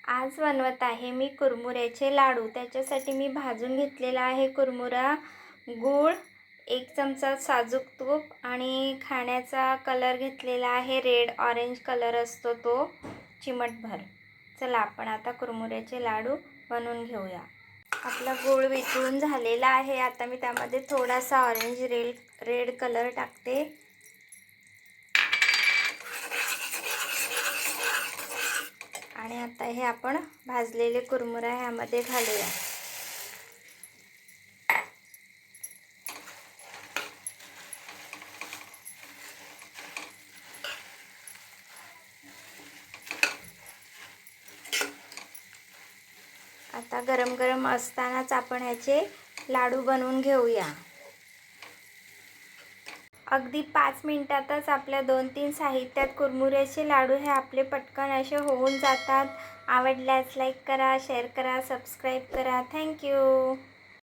आज बनवत आहे मी कुरमुऱ्याचे लाडू। त्याच्यासाठी मी भाजून घेतलेला आहे कुरमुरा, गूळ, 1 चमचा साजूक तूप आणि खाण्याचा कलर घेतलेला आहे रेड ऑरेंज कलर असतो तो चिमटभर। चला आपण आता कुरमुऱ्याचे लाडू बनवून घेऊया। आपला गूळ वितळून झालेला आहे। आता मी त्यामध्ये थोडासा ऑरेंज रेड कलर टाकते। आणि आता हे आपण भाजलेले कुरमुरा ह्यामध्ये घालूया। आता गरम गरम असतानाच आपण ह्याचे लाडू बनवून घेऊया। अगदी 5 मिनिटातच आपल्या 2-3 साहित्यात कुरमुऱ्याचे लाडू हे आपले पटकन असे होऊन जातात। आवडल्यास लाईक करा, शेअर करा, सबस्क्राईब करा। थँक्यू।